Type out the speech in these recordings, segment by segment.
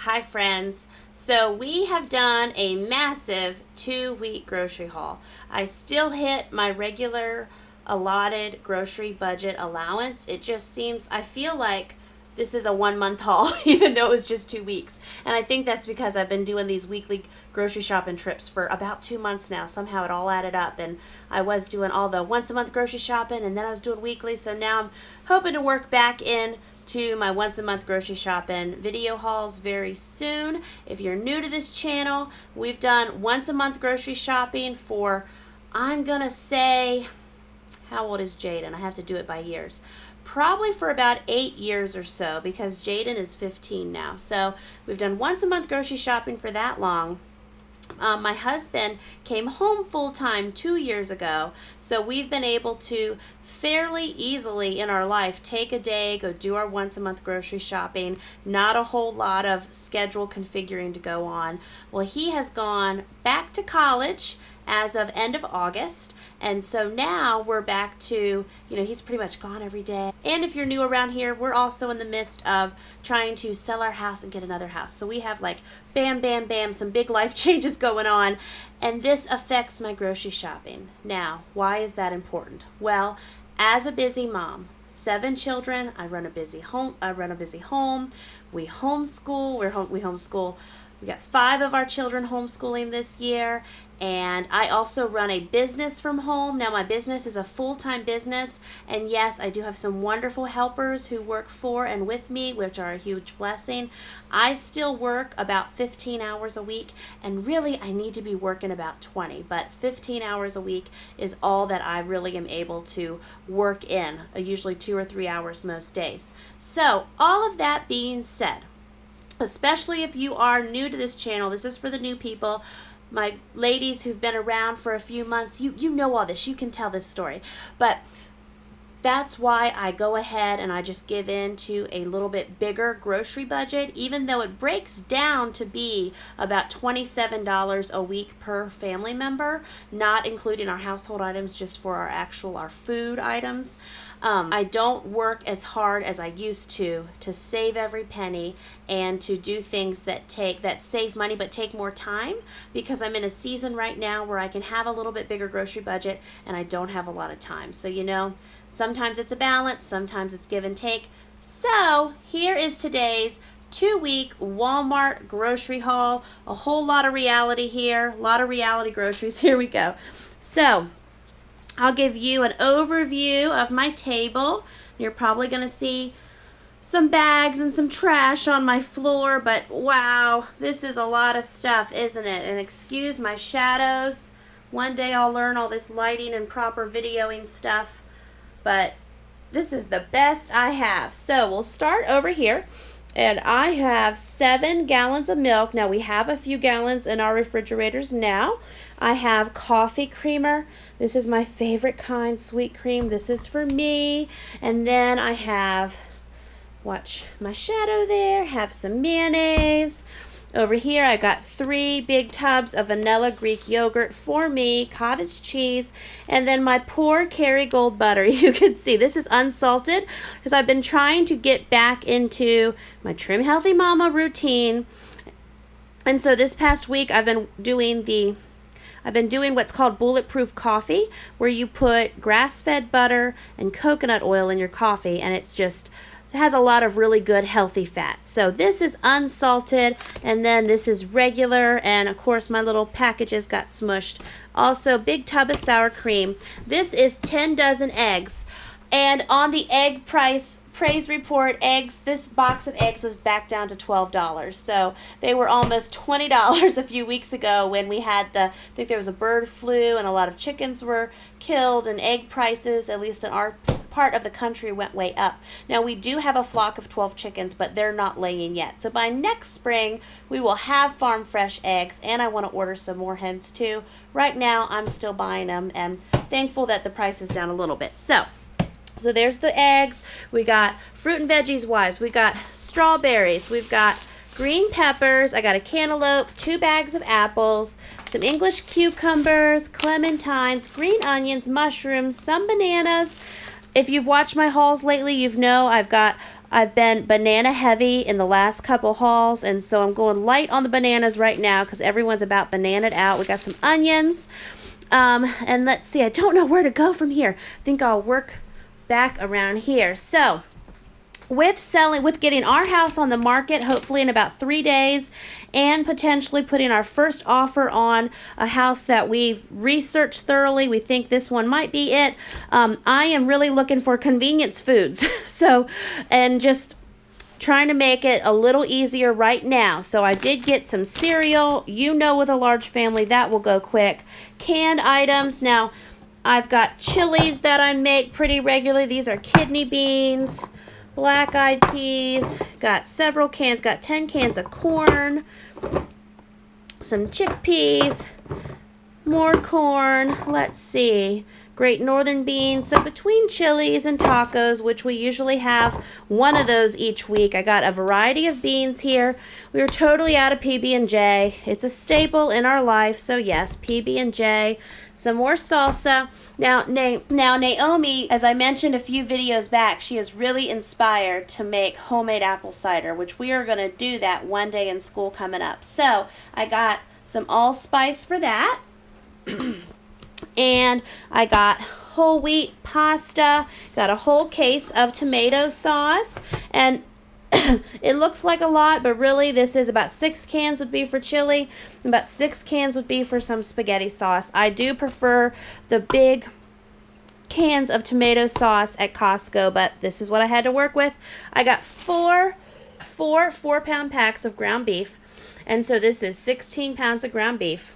Hi friends. So we have done a massive 2-week grocery haul. I still hit my regular allotted grocery budget allowance. It just seems, I feel like this is a 1-month haul even though it was just 2 weeks. And I think that's because I've been doing these weekly grocery shopping trips for about 2 months now. Somehow it all added up, and I was doing all the once a month grocery shopping and then I was doing weekly. So now I'm hoping to work back in to my once a month grocery shopping video hauls very soon. If you're new to this channel, we've done once a month grocery shopping for, I'm gonna say, how old is Jaden? I have to do it by years. Probably for about 8 years or so, because Jaden is 15 now. So we've done once a month grocery shopping for that long. My husband came home full-time 2 years ago, so we've been able to fairly easily in our life take a day, go do our once a month grocery shopping. Not a whole lot of schedule configuring to go on. Well, he has gone back to college as of end of August, and so now we're back to, he's pretty much gone every day. And if you're new around here, we're also in the midst of trying to sell our house and get another house. So we have like bam, bam, bam, some big life changes going on, and this affects my grocery shopping. Now, why is that important? Well, as a busy mom, 7 children, I run a busy home. We homeschool. We homeschool. We got 5 of our children homeschooling this year, and I also run a business from home. Now my business is a full-time business, and yes, I do have some wonderful helpers who work for and with me, which are a huge blessing. I still work about 15 hours a week, and really I need to be working about 20, but 15 hours a week is all that I really am able to work in, usually 2 or 3 hours most days. So all of that being said, especially if you are new to this channel, this is for the new people. My ladies who've been around for a few months, you know all this, you can tell this story. But that's why I go ahead and I just give in to a little bit bigger grocery budget, even though it breaks down to be about $27 a week per family member, not including our household items, just for our food items. I don't work as hard as I used to save every penny and to do things that save money but take more time, because I'm in a season right now where I can have a little bit bigger grocery budget and I don't have a lot of time. So sometimes it's a balance, sometimes it's give and take. So here is today's 2-week Walmart grocery haul. A whole lot of reality here, a lot of reality groceries. Here we go. So I'll give you an overview of my table. You're probably going to see some bags and some trash on my floor, but wow, this is a lot of stuff, isn't it? And excuse my shadows. One day I'll learn all this lighting and proper videoing stuff, but this is the best I have. So we'll start over here, and I have 7 gallons of milk. Now we have a few gallons in our refrigerators now. I have coffee creamer. This is my favorite kind, sweet cream. This is for me. And then I have, watch my shadow there, have some mayonnaise. Over here I got 3 big tubs of vanilla Greek yogurt for me, cottage cheese, and then my poor Kerrygold butter. You can see this is unsalted because I've been trying to get back into my Trim Healthy Mama routine. And so this past week I've been doing what's called Bulletproof Coffee, where you put grass-fed butter and coconut oil in your coffee, and it has a lot of really good healthy fats. So this is unsalted, and then this is regular, and of course my little packages got smushed. Also, big tub of sour cream. This is 10 dozen eggs. And on the egg praise report, this box of eggs was back down to $12. So they were almost $20 a few weeks ago when we had I think there was a bird flu and a lot of chickens were killed, and egg prices, at least in our part of the country, went way up. Now we do have a flock of 12 chickens, but they're not laying yet. So by next spring, we will have farm fresh eggs, and I want to order some more hens too. Right now, I'm still buying them and thankful that the price is down a little bit. So there's the eggs. We got fruit and veggies wise. We got strawberries. We've got green peppers. I got a cantaloupe, 2 bags of apples, some English cucumbers, clementines, green onions, mushrooms, some bananas. If you've watched my hauls lately, I've got I've been banana heavy in the last couple hauls, and so I'm going light on the bananas right now because everyone's about bananaed out. We got some onions, and let's see, I don't know where to go from here. I think I'll work back around here. So with getting our house on the market, hopefully in about 3 days, and potentially putting our first offer on a house that we've researched thoroughly, we think this one might be it. I am really looking for convenience foods. So, and just trying to make it a little easier right now. So I did get some cereal. You know, with a large family, that will go quick. Canned items. Now, I've got chilies that I make pretty regularly. These are kidney beans, black-eyed peas, got several cans, got 10 cans of corn, some chickpeas, more corn, let's see, Great Northern beans. So between chilies and tacos, which we usually have one of those each week, I got a variety of beans here. We were totally out of PB&J. It's a staple in our life, so yes, PB&J. Some more salsa. Now Naomi, as I mentioned a few videos back, she is really inspired to make homemade apple cider, which we are going to do that one day in school coming up. So I got some allspice for that. And I got whole wheat pasta, got a whole case of tomato sauce, and it looks like a lot, but really this is about 6 cans would be for chili, and about 6 cans would be for some spaghetti sauce. I do prefer the big cans of tomato sauce at Costco, but this is what I had to work with. I got four 4-pound packs of ground beef, and so this is 16 pounds of ground beef.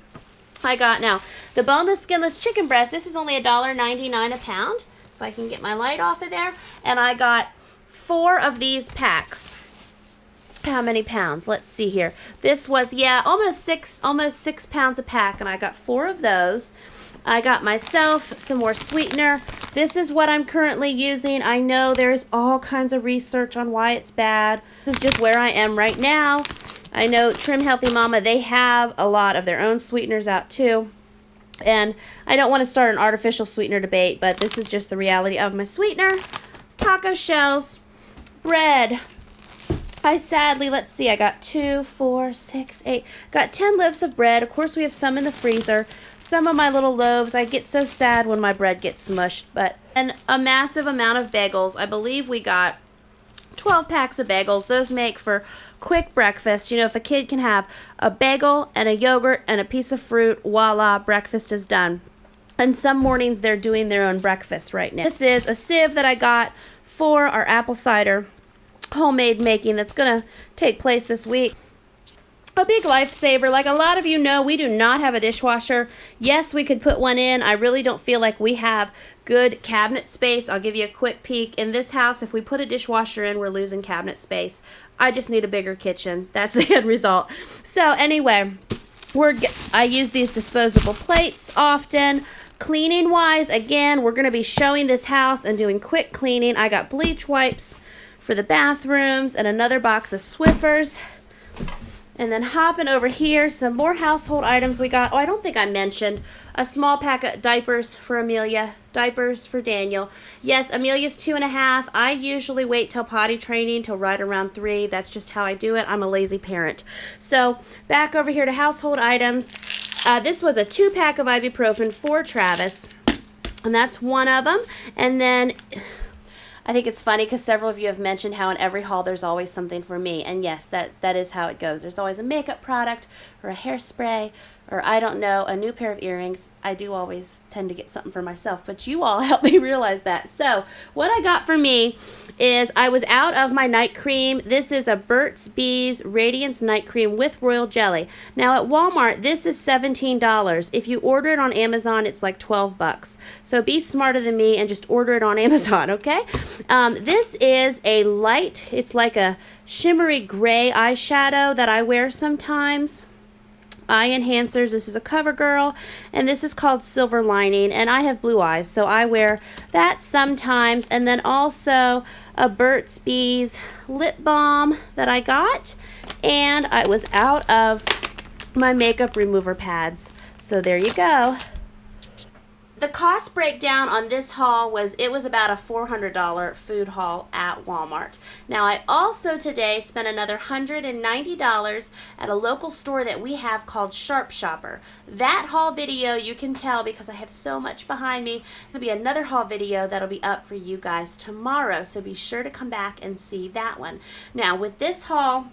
I got now the boneless, skinless chicken breast. This is only $1.99 a pound, if I can get my light off of there. And I got 4 of these packs. How many pounds? Let's see here. This was, yeah, almost 6 pounds a pack, and I got 4 of those. I got myself some more sweetener. This is what I'm currently using. I know there's all kinds of research on why it's bad. This is just where I am right now. I know Trim Healthy Mama, they have a lot of their own sweeteners out too. And I don't want to start an artificial sweetener debate, but this is just the reality of my sweetener. Taco shells, bread. Let's see, I got 2, 4, 6, 8. Got 10 loaves of bread. Of course, we have some in the freezer. Some of my little loaves, I get so sad when my bread gets smushed. And a massive amount of bagels. I believe we got 12 packs of bagels. Those make for quick breakfast. You know, if a kid can have a bagel and a yogurt and a piece of fruit, voila, breakfast is done. And some mornings they're doing their own breakfast right now. This is a sieve that I got for our apple cider homemade making that's going to take place this week. A big lifesaver. Like a lot of you know, we do not have a dishwasher. Yes, we could put one in. I really don't feel like we have good cabinet space. I'll give you a quick peek. In this house, if we put a dishwasher in, we're losing cabinet space. I just need a bigger kitchen. That's the end result. So anyway, I use these disposable plates often. Cleaning wise, again, we're going to be showing this house and doing quick cleaning. I got bleach wipes for the bathrooms and another box of Swiffers. And then hopping over here, some more household items we got. Oh, I don't think I mentioned a small pack of diapers for Amelia, diapers for Daniel. Yes, Amelia's 2.5. I usually wait till potty training till right around 3. That's just how I do it. I'm a lazy parent. So back over here to household items. This was a 2-pack of ibuprofen for Travis, and that's one of them. And then I think it's funny because several of you have mentioned how in every haul there's always something for me. And yes, that is how it goes. There's always a makeup product or a hairspray or, I don't know, a new pair of earrings. I do always tend to get something for myself, but you all help me realize that. So what I got for me is I was out of my night cream. This is a Burt's Bees Radiance night cream with royal jelly. Now at Walmart, this is $17. If you order it on Amazon, it's like 12 bucks. So be smarter than me and just order it on Amazon, okay? This is a light, it's like a shimmery gray eyeshadow that I wear sometimes. Eye enhancers. This is a CoverGirl, and this is called Silver Lining, and I have blue eyes, so I wear that sometimes. And then also a Burt's Bees lip balm that I got, and I was out of my makeup remover pads, so there you go. The cost breakdown on this haul was about a $400 food haul at Walmart. Now I also today spent another $190 at a local store that we have called Sharp Shopper. That haul video you can tell because I have so much behind me. There'll be another haul video that'll be up for you guys tomorrow, so be sure to come back and see that one. Now with this haul,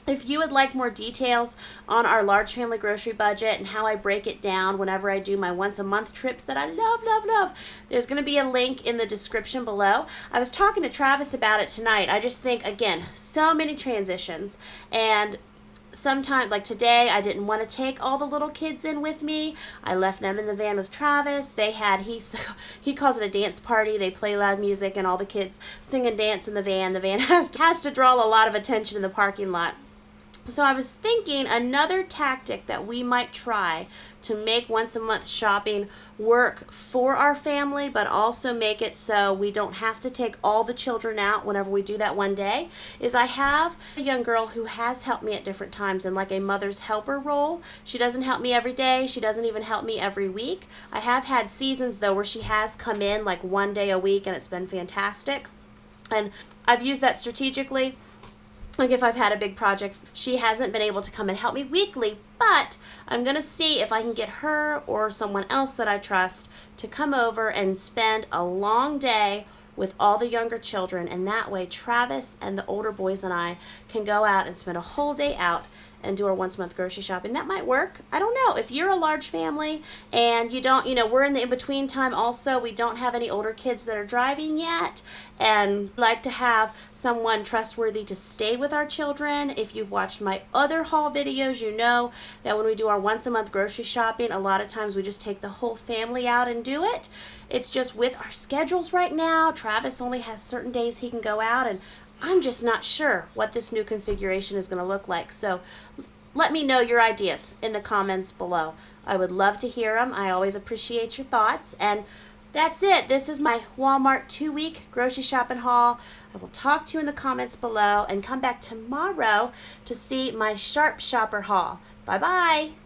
if you would like more details on our large family grocery budget and how I break it down whenever I do my once a month trips that I love, there's going to be a link in the description below. I was talking to Travis about it tonight. I just think, again, so many transitions, and sometimes, like today, I didn't want to take all the little kids in with me. I left them in the van with Travis. He calls it a dance party. They play loud music and all the kids sing and dance in the van. The van has to draw a lot of attention in the parking lot. So I was thinking another tactic that we might try to make once a month shopping work for our family, but also make it so we don't have to take all the children out whenever we do that one day, is I have a young girl who has helped me at different times in like a mother's helper role. She doesn't help me every day. She doesn't even help me every week. I have had seasons though where she has come in like one day a week and it's been fantastic. And I've used that strategically. Like if I've had a big project, she hasn't been able to come and help me weekly, but I'm going to see if I can get her or someone else that I trust to come over and spend a long day with all the younger children, and that way Travis and the older boys and I can go out and spend a whole day out and do our once a month grocery shopping. That might work. I don't know. If you're a large family and you don't, we're in the in-between time also. We don't have any older kids that are driving yet and like to have someone trustworthy to stay with our children. If you've watched my other haul videos, you know that when we do our once a month grocery shopping, a lot of times we just take the whole family out and do it. It's just with our schedules right now, Travis only has certain days he can go out, and I'm just not sure what this new configuration is going to look like. So let me know your ideas in the comments below. I would love to hear them. I always appreciate your thoughts. And that's it. This is my Walmart 2-week grocery shopping haul. I will talk to you in the comments below and come back tomorrow to see my Sharp Shopper haul. Bye-bye.